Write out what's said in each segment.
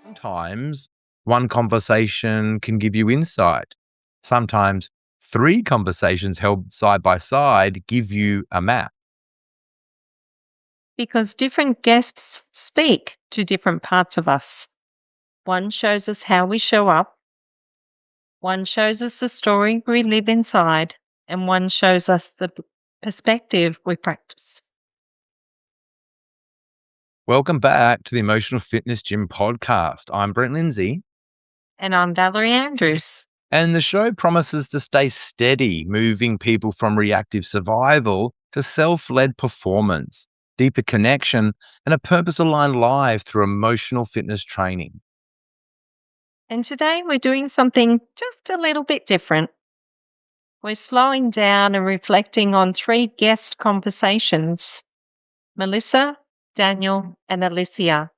Sometimes one conversation can give you insight. Sometimes three conversations held side by side give you a map. Because different guests speak to different parts of us. One shows us how we show up, one shows us the story we live inside, and one shows us the perspective we practice. Welcome back to the Emotional Fitness Gym podcast. I'm Brent Lindsay, And I'm Valerie Andrews. and the show promises to stay steady, moving people from reactive survival to self-led performance, deeper connection, and a purpose-aligned life through emotional fitness training. And today we're doing something just a little bit different. We're slowing down and reflecting on three guest conversations: Melissa, Daniel, and Alicia.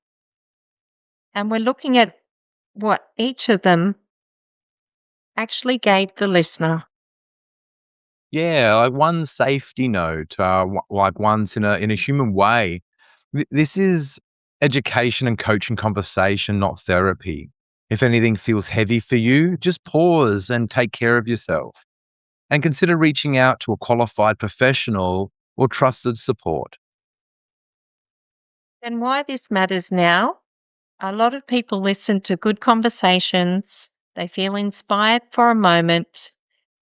And we're looking at what each of them actually gave the listener. Yeah, like one safety note, like once in a human way. This is education and coaching conversation, not therapy. If anything feels heavy for you, just pause and take care of yourself. And consider reaching out to a qualified professional or trusted support. And why this matters now: a lot of people listen to good conversations, they feel inspired for a moment,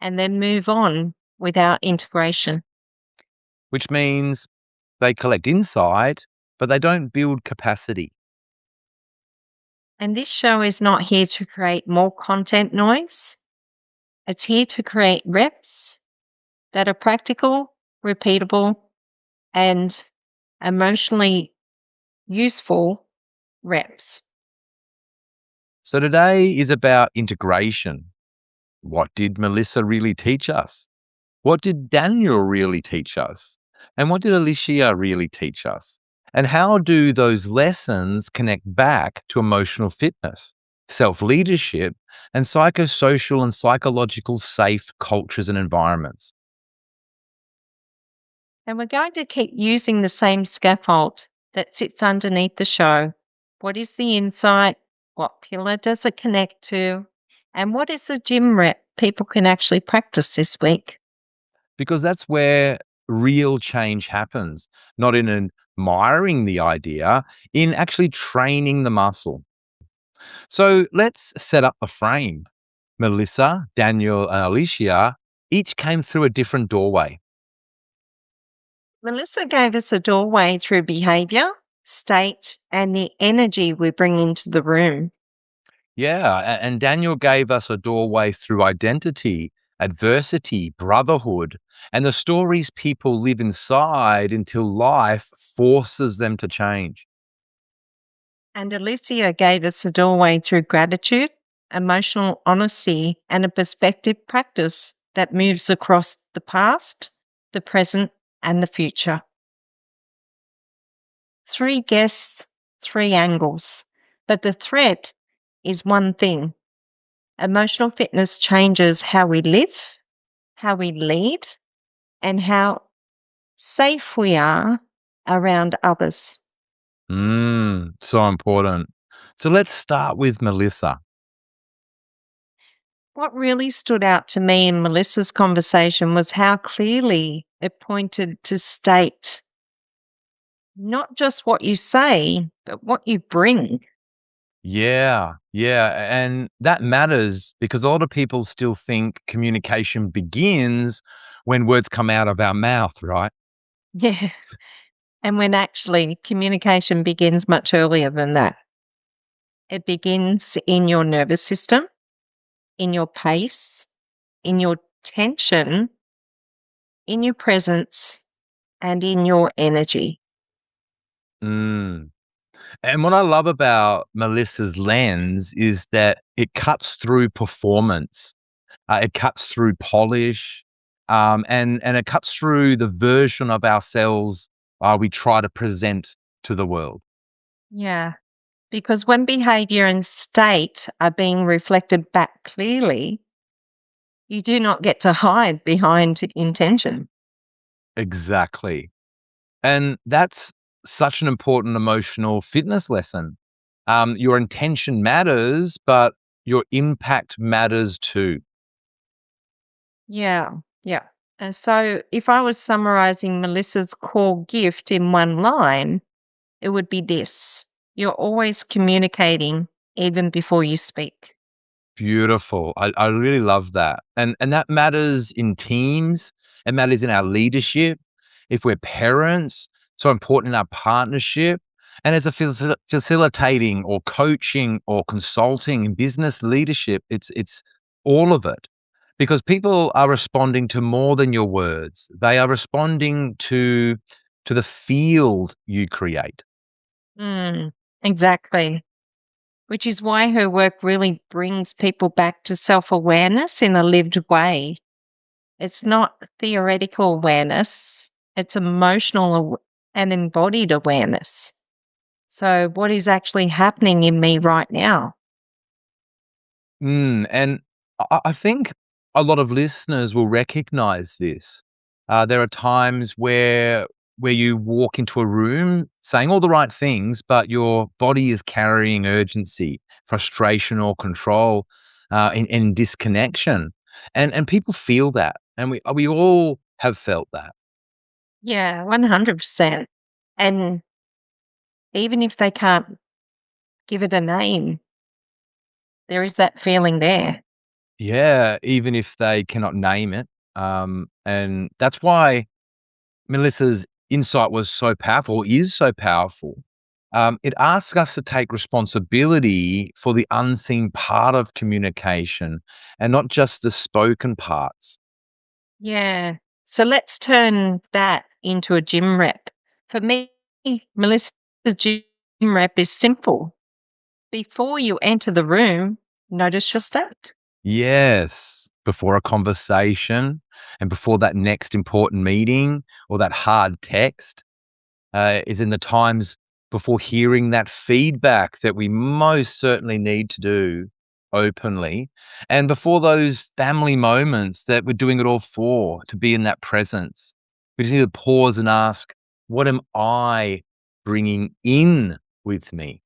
and then move on without integration. Which means they collect insight, but they don't build capacity. And this show is not here to create more content noise. It's here to create reps that are practical, repeatable, and emotionally useful reps. So today is about integration. What did Melissa really teach us? What did Daniel really teach us? And what did Alicia really teach us? And how do those lessons connect back to emotional fitness, self leadership, and psychosocial and psychological safe cultures and environments? And we're going to keep using the same scaffold that sits underneath the show. What is the insight? What pillar does it connect to? And what is the gym rep people can actually practice this week? Because that's where real change happens, not in admiring the idea, in actually training the muscle. So let's set up the frame. Melissa, Daniel, and Alicia each came through a different doorway. Melissa gave us a doorway through behavior, state, and the energy we bring into the room. Yeah, and Daniel gave us a doorway through identity, adversity, brotherhood, and the stories people live inside until life forces them to change. And Alicia gave us a doorway through gratitude, emotional honesty, and a perspective practice that moves across the past, the present, and the future. Three guests, three angles, but the thread is one thing: emotional fitness changes how we live, how we lead, and how safe we are around others. So important. So let's start with Melissa. What really stood out to me in Melissa's conversation was how clearly it pointed to state, not just what you say, but what you bring. Yeah. And that matters because a lot of people still think communication begins when words come out of our mouth, right? Yeah. And when actually communication begins much earlier than that. It begins in your nervous system, in your pace, in your tension, in your presence, and in your energy. Mm. And what I love about Melissa's lens is that it cuts through performance, it cuts through polish, and it cuts through the version of ourselves we try to present to the world. Yeah. Because when behavior and state are being reflected back clearly, you do not get to hide behind intention. Exactly. And that's such an important emotional fitness lesson. Your intention matters, but your impact matters too. Yeah, yeah. And so if I was summarizing Melissa's core gift in one line, it would be this: you're always communicating even before you speak. Beautiful. I really love that. And that matters in teams, it matters in our leadership, if we're parents, so important in our partnership, and as a facilitating or coaching or consulting in business leadership, it's all of it. Because people are responding to more than your words. They are responding to the field you create. Mm, exactly. Which is why her work really brings people back to self awareness in a lived way. It's not theoretical awareness, it's emotional and embodied awareness. So, what is actually happening in me right now? And I think a lot of listeners will recognize this. There are times where you walk into a room saying all the right things, but your body is carrying urgency, frustration, or control, and disconnection, and people feel that, and we all have felt that. Yeah, 100%. And even if they can't give it a name, there is that feeling there. Yeah, even if they cannot name it, and that's why Melissa's insight was so powerful, is so powerful. It asks us to take responsibility for the unseen part of communication and not just the spoken parts. Yeah. So let's turn that into a gym rep. For me, Melissa's gym rep is simple. Before you enter the room, notice your state. Yes, before a conversation and before that next important meeting or that hard text, is in the times before hearing that feedback that we most certainly need to do openly, and before those family moments that we're doing it all for, to be in that presence. We just need to pause and ask, what am I bringing in with me?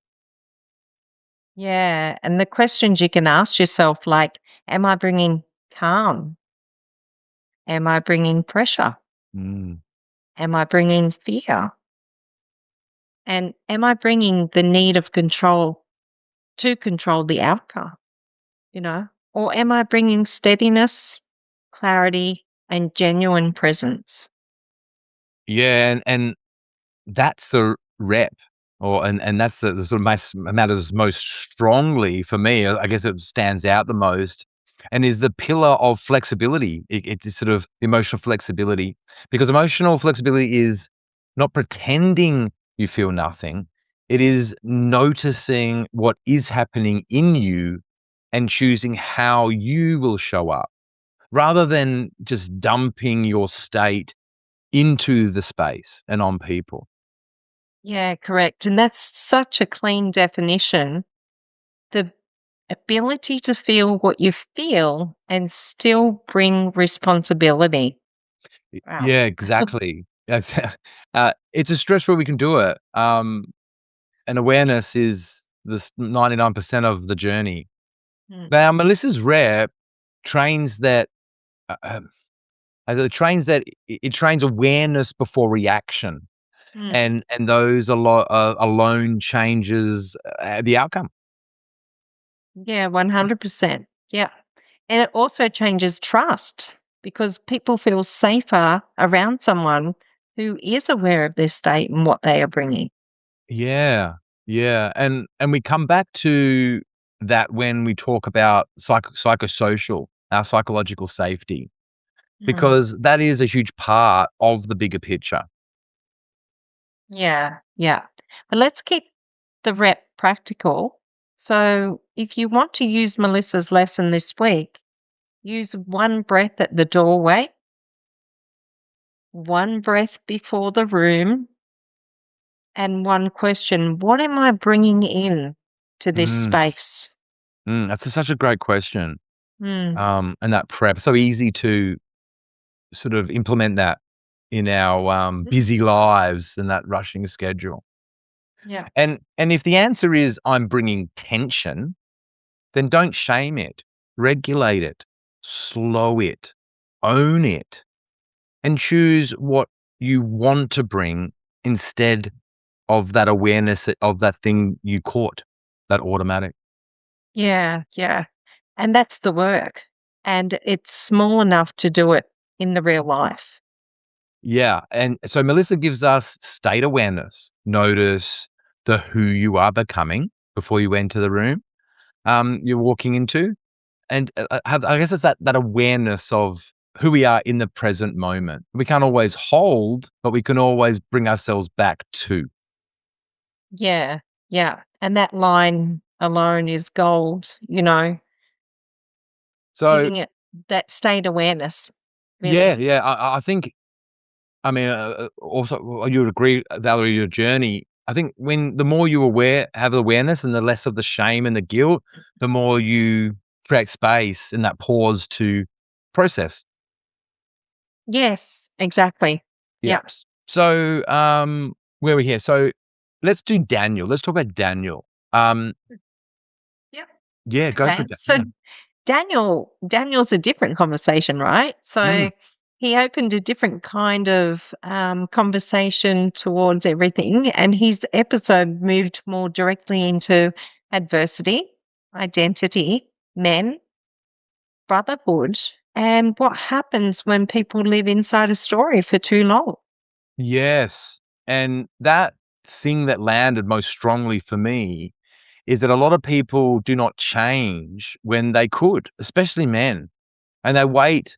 Yeah. And the questions you can ask yourself, like, am I bringing calm? Am I bringing pressure? Mm. Am I bringing fear? And am I bringing the need of control to control the outcome? You know, or am I bringing steadiness, clarity, and genuine presence? Yeah, and that's the rep, or and that's the sort of matters most strongly for me. I guess it stands out the most, and is the pillar of flexibility. It's sort of emotional flexibility, because emotional flexibility is not pretending you feel nothing. It is noticing what is happening in you and choosing how you will show up, rather than just dumping your state into the space and on people. Yeah, correct. And that's such a clean definition. The ability to feel what you feel and still bring responsibility. Wow. Yeah, exactly. That's it's a stretch where we can do it. And awareness is this 99% of the journey. Mm, Now, Melissa's rare trains that trains that it trains awareness before reaction, mm. and those alone changes the outcome. Yeah, 100%. Yeah. And it also changes trust because people feel safer around someone who is aware of their state and what they are bringing. Yeah, yeah, and we come back to that when we talk about psychosocial, our psychological safety, Mm. because that is a huge part of the bigger picture. Yeah, yeah. But let's keep the rep practical. So if you want to use Melissa's lesson this week, use one breath at the doorway, one breath before the room, and one question: what am I bringing in to this Mm, space? that's such a great question. Mm, And that prep, so easy to sort of implement that. in our Mm. busy lives and that rushing schedule. Yeah. And if the answer is I'm bringing tension, then don't shame it, regulate it, slow it, own it, and choose what you want to bring instead of that awareness of that thing you caught, that automatic. Yeah, yeah. And that's the work. And it's small enough to do it in the real life. Yeah. And so Melissa gives us state awareness. Notice the who you are becoming before you enter the room you're walking into. And have, I guess it's that awareness of who we are in the present moment. We can't always hold, but we can always bring ourselves back to. Yeah, yeah. And that line alone is gold, So giving it that state awareness, yeah, really. yeah. I think I mean, also, you would agree, Valerie, your journey. I think when the more you have awareness, and the less of the shame and the guilt, the more you create space and that pause to process. Yes, exactly. Yeah. Yeah. So, where are we here? So, let's do Daniel. Let's talk about Daniel. Um, Yep. yeah, go for Okay. it. So Daniel's a different conversation, right? Mm, So he opened a different kind of conversation towards everything, and his episode moved more directly into adversity, identity, men, brotherhood, and what happens when people live inside a story for too long. yes, and that thing that landed most strongly for me is that a lot of people do not change when they could, especially men, and they wait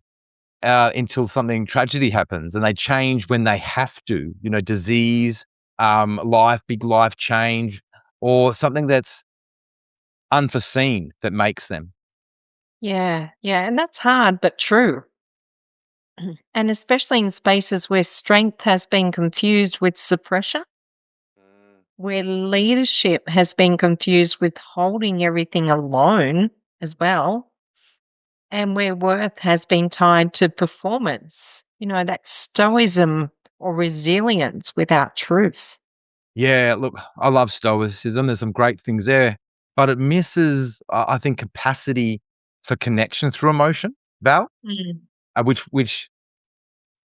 until something tragedy happens, and they change when they have to. You know, disease, big life change, or something that's unforeseen that makes them. Yeah, yeah, and that's hard but true. And especially in spaces where strength has been confused with suppression, where leadership has been confused with holding everything alone as well, and where worth has been tied to performance. That stoicism or resilience without truth. Yeah, look, I love stoicism. There's some great things there, but it misses, I think, capacity for connection through emotion, Val, Mm. which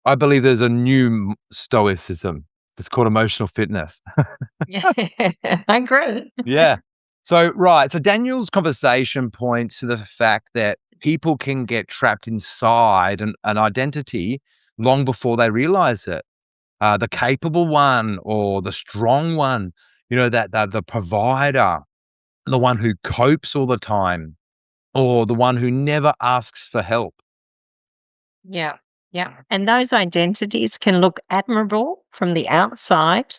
I believe there's a new stoicism. It's called emotional fitness. Yeah, I agree. Yeah. So, right. So, Daniel's conversation points to the fact that people can get trapped inside an identity long before they realize it. The capable one or the strong one, that the provider, the one who copes all the time, or the one who never asks for help. Yeah, yeah. And those identities can look admirable from the outside,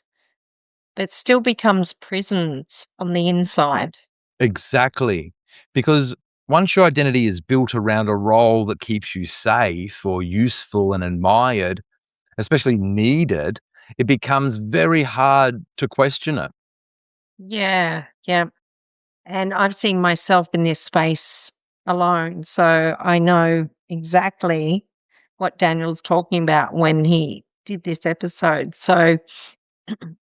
but still becomes prisons on the inside. Exactly. Because once your identity is built around a role that keeps you safe or useful and admired, especially needed, it becomes very hard to question it. Yeah, yeah. And I've seen myself in this space alone. So I know exactly what Daniel's talking about when he did this episode. So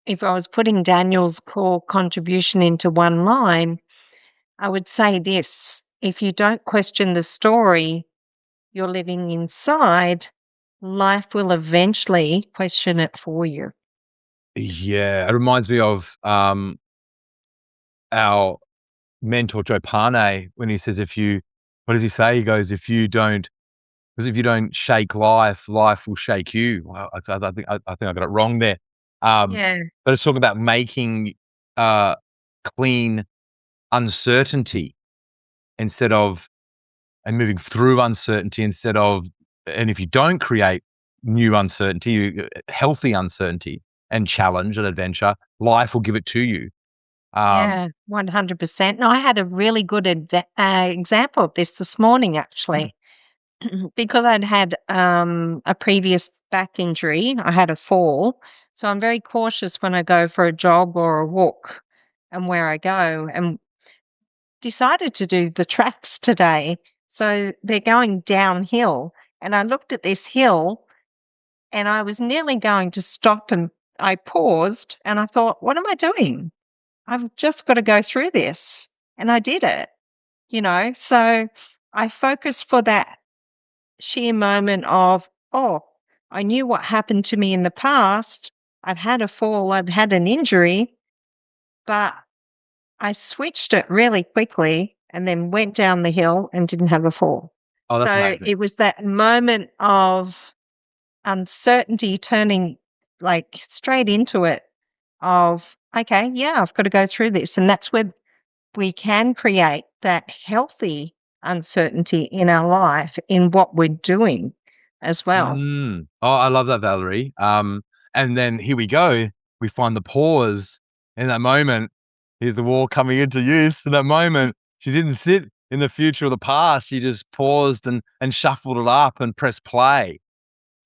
if I was putting Daniel's core contribution into one line, I would say this: if you don't question the story you're living inside, life will eventually question it for you. Yeah, it reminds me of our mentor Joe Pane when he says, "If you," what does he say? He goes, because if you don't shake life, life will shake you." Well, I think I got it wrong there. Um, Yeah, but it's talking about making uh, clean uncertainty instead of and moving through uncertainty instead of, and if you don't create new uncertainty, healthy uncertainty and challenge and adventure, life will give it to you. Um, yeah, 100%. No, I had a really good example of this morning, actually, because I'd had a previous back injury. I had a fall. So I'm very cautious when I go for a jog or a walk and where I go, and decided to do the tracks today. So they're going downhill. And I looked at this hill And I was nearly going to stop, and I paused and I thought, what am I doing? I've just got to go through this. And I did it, So I focused for that sheer moment of, oh, I knew what happened to me in the past. I'd had a fall, I'd had an injury, but I switched it really quickly and then went down the hill and didn't have a fall. Oh, that's So amazing. it was that moment of uncertainty turning like straight into it of, okay, yeah, I've got to go through this. And that's where we can create that healthy uncertainty in our life in what we're doing as well. Oh, I love that, Valerie. And then here we go. We find the pause in that moment. Here's the war coming into use. In that moment, she didn't sit in the future or the past. She just paused and shuffled it up and pressed play.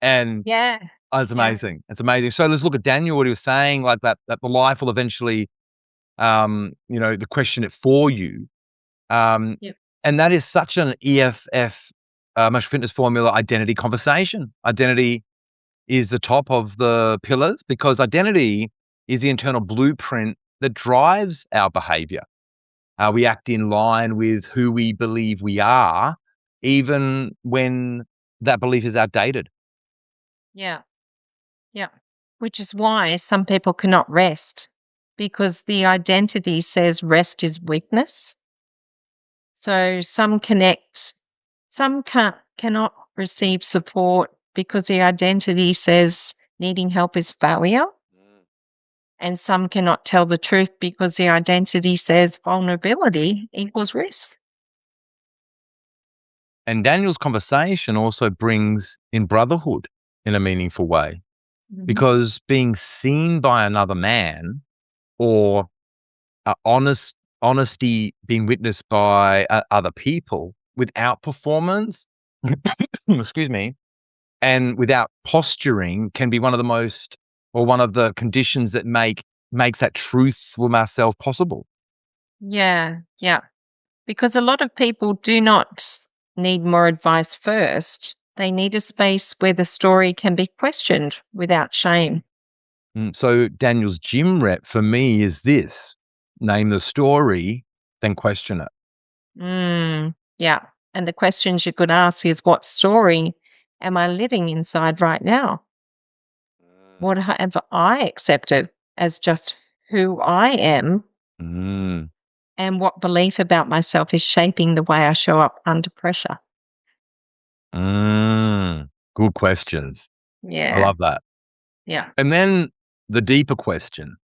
And Yeah. oh, it's Yeah. amazing. It's amazing. So let's look at Daniel, what he was saying, like that the life will eventually, the question it for you. Um, Yep. and that is such an EFF, emotional fitness formula identity conversation. Identity is the top of the pillars because identity is the internal blueprint that drives our behavior. We act in line with who we believe we are, even when that belief is outdated. Yeah. Yeah. Which is why some people cannot rest because the identity says rest is weakness. So some cannot receive support because the identity says needing help is failure. And some cannot tell the truth because the identity says vulnerability equals risk. And Daniel's conversation also brings in brotherhood in a meaningful way Mhm. because being seen by another man or honesty being witnessed by other people without performance, excuse me, and without posturing can be one of the most or one of the conditions that makes that truth from ourselves possible. Yeah, yeah. Because a lot of people do not need more advice first. They need a space where the story can be questioned without shame. So Daniel's gym rep for me is this: name the story, then question it. Yeah. And the questions you could ask is, what story am I living inside right now? What have I accepted as just who I am? Mm, And what belief about myself is shaping the way I show up under pressure? good questions. I Yeah. love that. Yeah. And then the deeper question: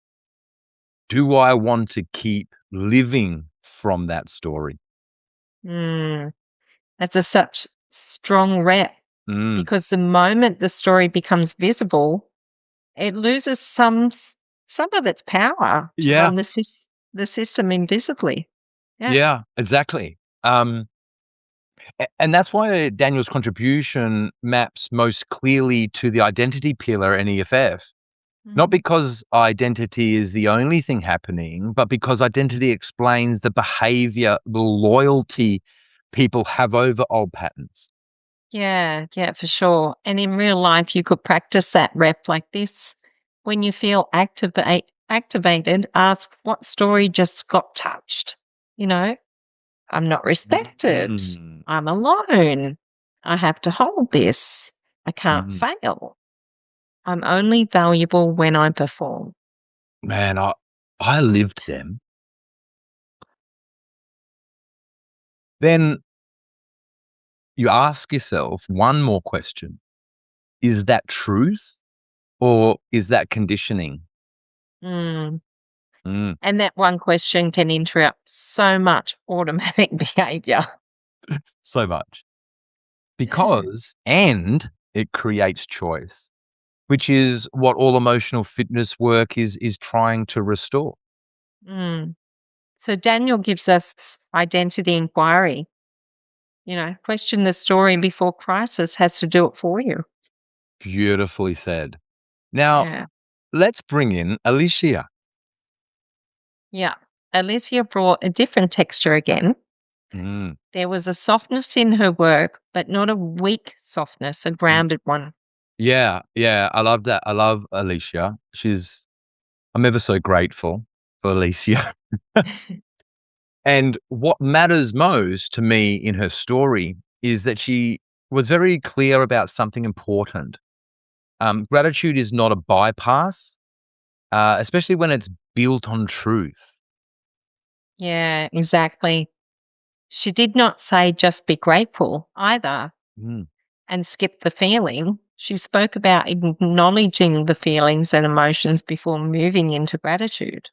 do I want to keep living from that story? Mm. That's a such strong rep Mm, because the moment the story becomes visible, it loses some of its power to yeah, run the system invisibly. Yeah. yeah, exactly. And that's why Daniel's contribution maps most clearly to the identity pillar in EFF. Not Mm. because identity is the only thing happening, but because identity explains the behavior, the loyalty people have over old patterns. Yeah, yeah, for sure. And in real life, you could practice that rep like this. When you feel activated, ask what story just got touched. You know, I'm not respected. Mm, I'm alone. I have to hold this. I can't mm. fail. I'm only valuable when I perform. Man, I lived them. Then you ask yourself one more question: is that truth or is that conditioning? Mm. Mm, And that one question can interrupt so much automatic behavior. so much. Because and it creates choice, which is what all emotional fitness work is trying to restore. Mm. So Daniel gives us identity inquiry. Question the story before crisis has to do it for you. Beautifully said. Now, Yeah. let's bring in Alicia. Yeah. Alicia brought a different texture again. Mm, There was a softness in her work, but not a weak softness, a mm, grounded one. Yeah, yeah, I love that. I love Alicia. I'm ever so grateful for Alicia. And what matters most to me in her story is that she was very clear about something important. Gratitude is not a bypass, especially when it's built on truth. Yeah, exactly. She did not say just be grateful either Mm. and skip the feeling. She spoke about acknowledging the feelings and emotions before moving into gratitude.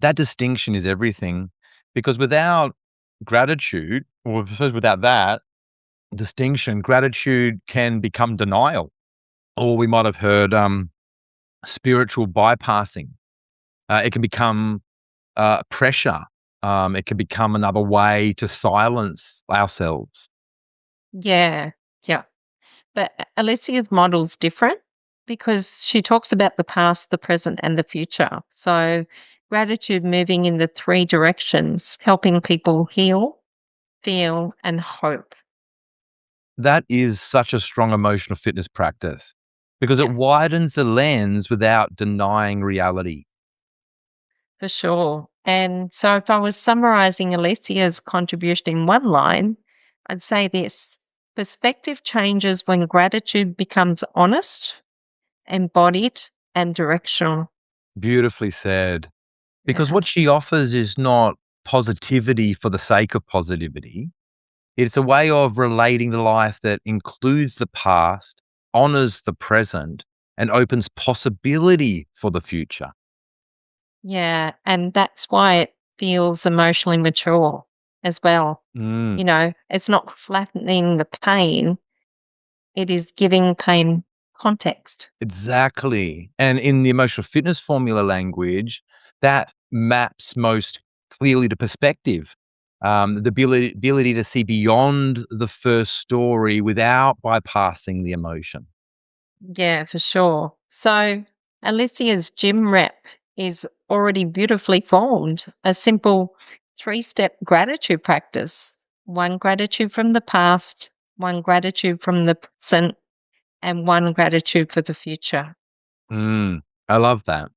That distinction is everything because without gratitude, or I suppose without that distinction, gratitude can become denial, or we might have heard spiritual bypassing. It can become pressure. It can become another way to silence ourselves. Yeah, yeah. But Alicia's model's different because she talks about the past, the present, and the future. So gratitude moving in the three directions, helping people heal, feel, and hope. That is such a strong emotional fitness practice because it Yeah, widens the lens without denying reality. for sure. And so if I was summarizing Alicia's contribution in one line, I'd say this: perspective changes when gratitude becomes honest, embodied, and directional. Beautifully said. Because Yeah. what she offers is not positivity for the sake of positivity. It's a way of relating to life that includes the past, honors the present, and opens possibility for the future. Yeah, and that's why it feels emotionally mature as well. Mm, It's not flattening the pain, it is giving pain context. exactly. And in the emotional fitness formula language, that maps most clearly to perspective. The ability to see beyond the first story without bypassing the emotion. Yeah, for sure. So, Alicia's gym rep is already beautifully formed. A simple 3-step gratitude practice: one gratitude from the past, one gratitude from the present, and one gratitude for the future. Mm, I love that.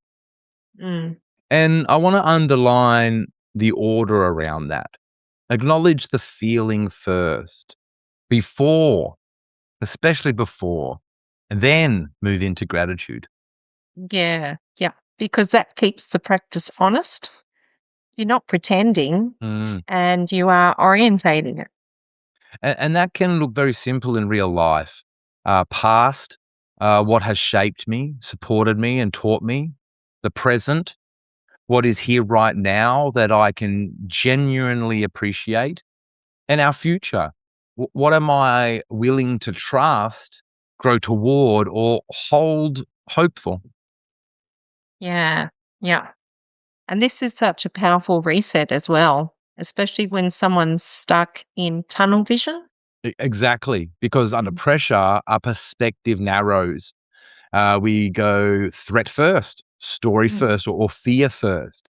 Mm, And I want to underline the order around that. Acknowledge the feeling first, before, especially before, and then move into gratitude. yeah, yeah, because that keeps the practice honest. You're not pretending Mm. and you are orientating it. And that can look very simple in real life. Past, what has shaped me, supported me, and taught me. The present, what is here right now that I can genuinely appreciate. And our future, what am I willing to trust, grow toward, or hold hope for? Yeah, yeah. And this is such a powerful reset as well, especially when someone's stuck in tunnel vision. Exactly, because under Mm, pressure, our perspective narrows. We go threat first, story mm. first, or fear first.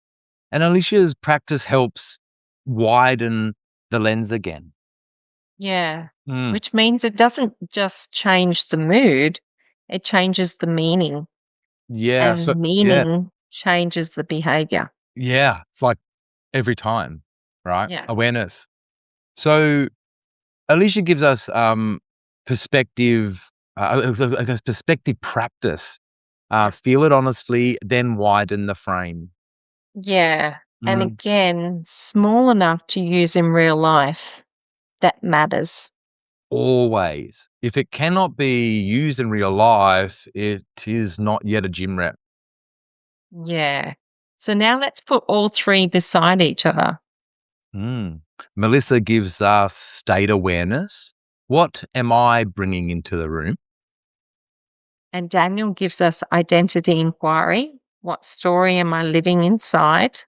And Alicia's practice helps widen the lens again. Yeah, Mm. which means it doesn't just change the mood, it changes the meaning, Yeah. So, and yeah, meaning changes the behavior. yeah. It's like every time, right? Yeah, Awareness. So, Alicia gives us perspective, I guess perspective practice. yeah, Feel it honestly, then widen the frame. yeah. And Mm. again, small enough to use in real life. That matters. Always. If it cannot be used in real life, it is not yet a gym rep. Yeah. So now let's put all three beside each other. Mm. Melissa gives us state awareness. What am I bringing into the room? And Daniel gives us identity inquiry. What story am I living inside?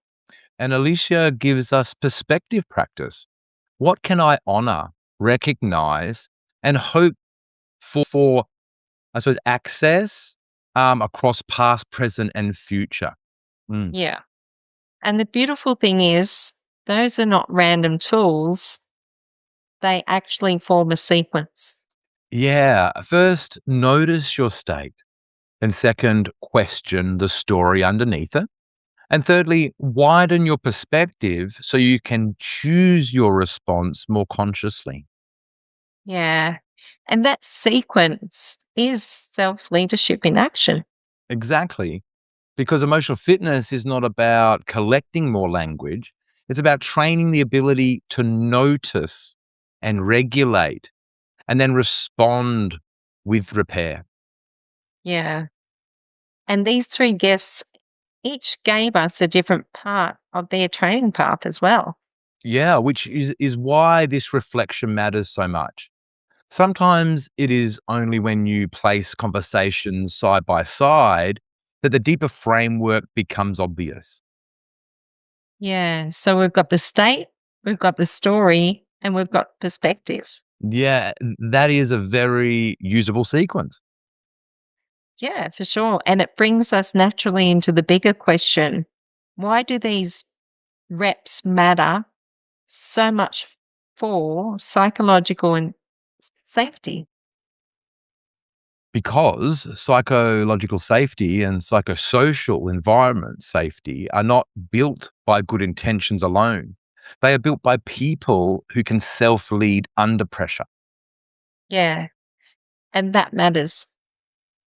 And Alicia gives us perspective practice. What can I honor, recognize, and hope for I suppose, access across past, present, and future? Mm. Yeah. And the beautiful thing is, those are not random tools, they actually form a sequence. Yeah. First, notice your state. And second, question the story underneath it. And thirdly, widen your perspective so you can choose your response more consciously. Yeah. And that sequence is self leadership in action. Exactly. Because emotional fitness is not about collecting more language, it's about training the ability to notice and regulate and then respond with repair. Yeah. And these three guests each gave us a different part of their training path as well. Yeah, which is why this reflection matters so much. Sometimes it is only when you place conversations side by side that the deeper framework becomes obvious. Yeah. So we've got the state, we've got the story, and we've got perspective. Yeah, that is a very usable sequence. Yeah, for sure. And it brings us naturally into the bigger question: why do these reps matter so much for psychological and safety? Because psychological safety and psychosocial environment safety are not built by good intentions alone. They are built by people who can self lead under pressure. Yeah. And that matters.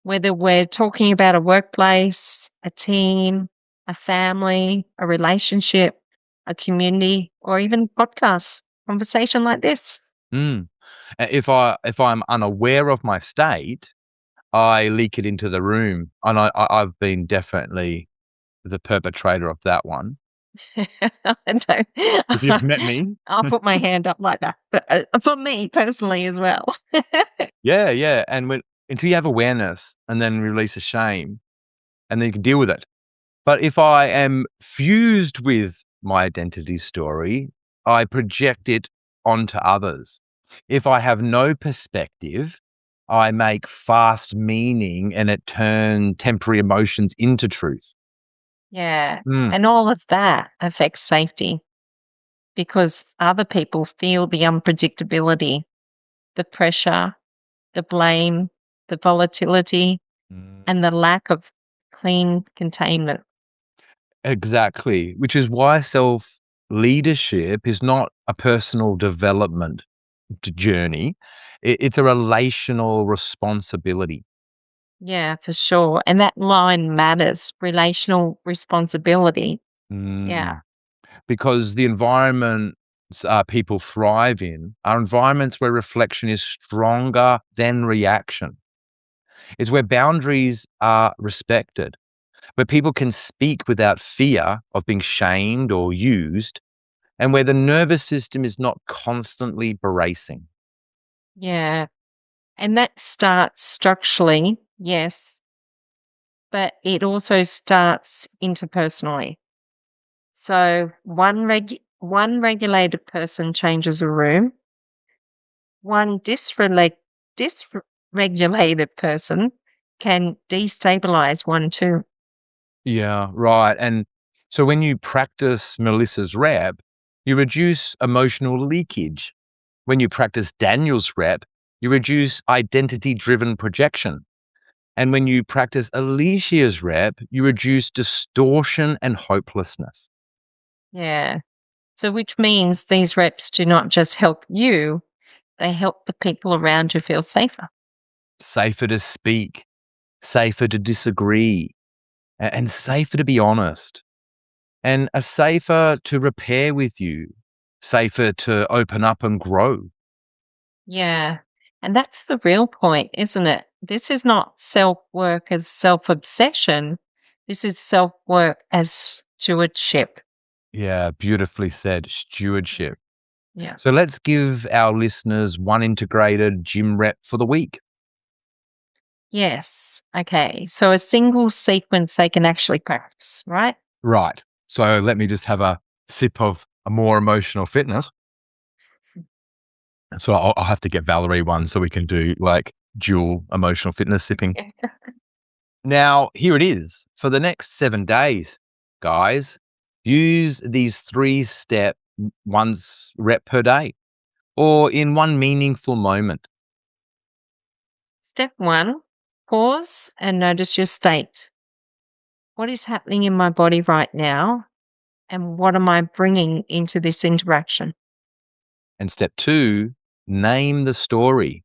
Whether we're talking about a workplace, a team, a family, a relationship, a community, or even podcasts, conversation like this. Mm. If I'm unaware of my state, I leak it into the room, and I've been definitely the perpetrator of that one. I don't- If you've met me. I'll put my hand up like that. But for me personally as well. Yeah, yeah, and when until you have awareness and then release the shame, and then you can deal with it. But if I am fused with my identity story, I project it onto others. If I have no perspective, I make fast meaning and it turn temporary emotions into truth. Yeah. Mm. And all of that affects safety because other people feel the unpredictability, the pressure, the blame, the volatility, Mm. and the lack of clean containment. Exactly, which is why self leadership is not a personal development journey. It's a relational responsibility. Yeah, for sure. And that line matters relational responsibility. Yeah. Mm. Because the environments people thrive in are environments where reflection is stronger than reaction. It's where boundaries are respected, where people can speak without fear of being shamed or used, and where the nervous system is not constantly bracing. Yeah. And that starts structurally, yes, but it also starts interpersonally. So one regulated person changes a room, one dysregulated person can destabilize one too. Yeah, right. And so when you practice Melissa's rep, you reduce emotional leakage. When you practice Daniel's rep, you reduce identity driven projection. And when you practice Alicia's rep, you reduce distortion and hopelessness. Yeah. So which means these reps do not just help you, they help the people around you feel safer. Safer to speak, safer to disagree, and safer to be honest, and are safer to repair with you, safer to open up and grow. Yeah. And that's the real point, isn't it? This is not self work as self obsession. This is self work as stewardship. Yeah, beautifully said. Stewardship. Yeah. So let's give our listeners one integrated gym rep for the week. Yes. Okay. So a single sequence they can actually practice, right? Right. So let me just have a sip of a more emotional fitness. So I'll have to get Valerie one so we can do like dual emotional fitness sipping. Now, here it is for the next 7 days, guys. Use these 3 step once rep per day or in one meaningful moment. Step 1, pause and notice your state. What is happening in my body right now? And what am I bringing into this interaction? And step 2, name the story.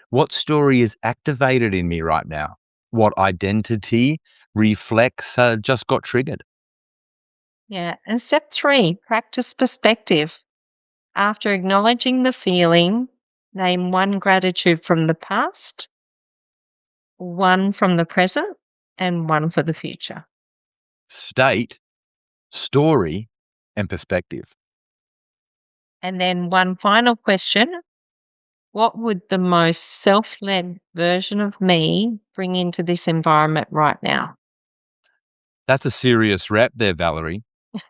What story is activated in me right now? What identity reflex just got triggered? Yeah. And step 3, practice perspective. After acknowledging the feeling, name one gratitude from the past, one from the present, and one for the future. State, story, and perspective. And then one final question. What would the most self led version of me bring into this environment right now? That's a serious rep there, Valerie.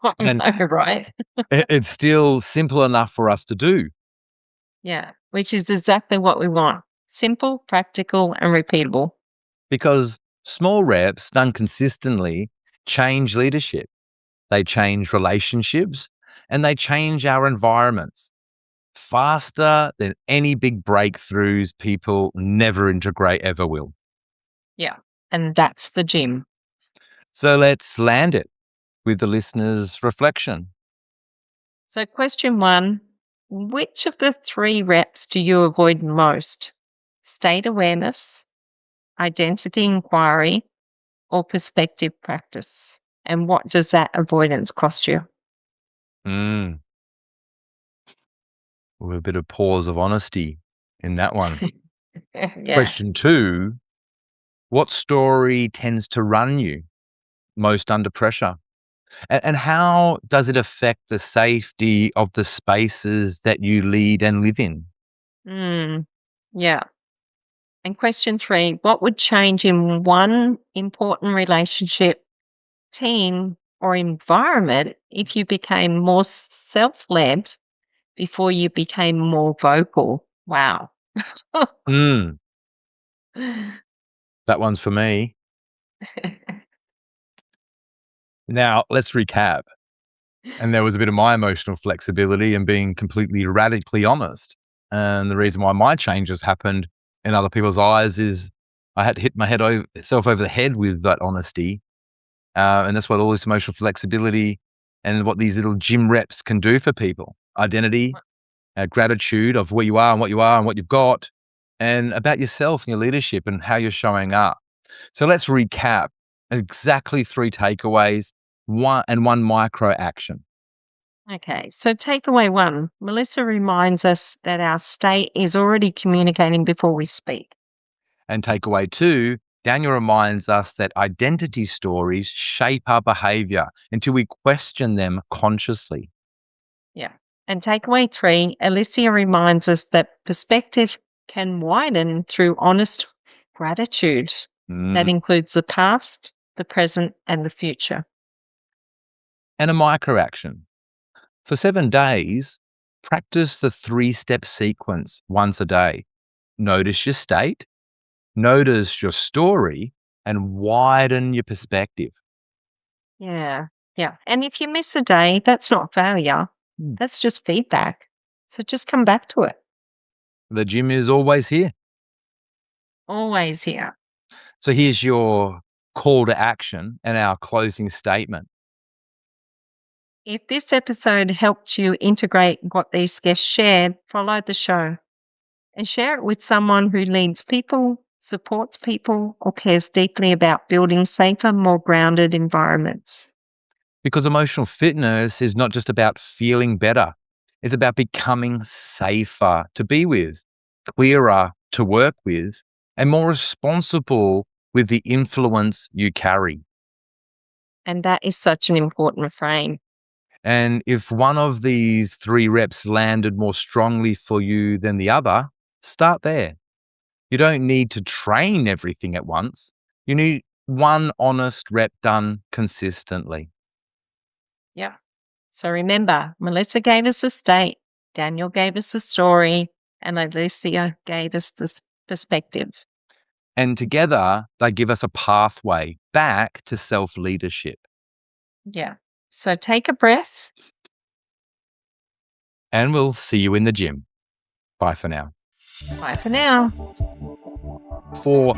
I And know, right? it's still simple enough for us to do Yeah, which is exactly what we want. Simple, practical, and repeatable. because small reps done consistently change leadership. They change relationships and they change our environments faster than any big breakthroughs people never integrate ever will. Yeah. And that's the gym. So let's land it with the listener's reflection. So, question 1, which of the 3 reps do you avoid most? State awareness, identity inquiry, or perspective practice? And what does that avoidance cost you? Mm, with a bit of pause of honesty in that one. Yeah. Question 2, what story tends to run you most under pressure? And how does it affect the safety of the spaces that you lead and live in? Mm, yeah. And question 3, what would change in one important relationship, team, or environment if you became more self led before you became more vocal? Wow. Mm, that one's for me. Now, let's recap. And there was a bit of my emotional flexibility and being completely radically honest. And the reason why my changes happened in other people's eyes is I had to hit myself over the head with that honesty. And that's what all this emotional flexibility and what these little gym reps can do for people. Identity, gratitude of where you are and what you are and what you've got, and about yourself and your leadership and how you're showing up. So let's recap exactly 3 takeaways, one micro action. Okay, so takeaway 1, Melissa reminds us that our state is already communicating before we speak. And takeaway 2, Daniel reminds us that identity stories shape our behavior until we question them consciously. Yeah. And takeaway 3, Alicia reminds us that perspective can widen through honest gratitude. That Mm. includes the past, the present, and the future. And a micro action. For 7 days, practice the 3-step sequence once a day. Notice your state, notice your story, and widen your perspective. Yeah. Yeah. And if you miss a day, that's not failure. Mm. That's just feedback. So just come back to it. The gym is always here. Always here. So here's your call to action and our closing statement. If this episode helped you integrate what these guests shared, follow the show and share it with someone who leads people, supports people, or cares deeply about building safer, more grounded environments. Because emotional fitness is not just about feeling better, it's about becoming safer to be with, clearer to work with, and more responsible with the influence you carry. And that is such an important refrain. And if one of these 3 reps landed more strongly for you than the other, start there. You don't need to train everything at once. You need one honest rep done consistently. Yeah. So remember, Melissa gave us a state, Daniel gave us a story, and Alicia gave us this perspective. And together, they give us a pathway back to self leadership. Yeah. So take a breath. And we'll see you in the gym. Bye for now. Bye for now. for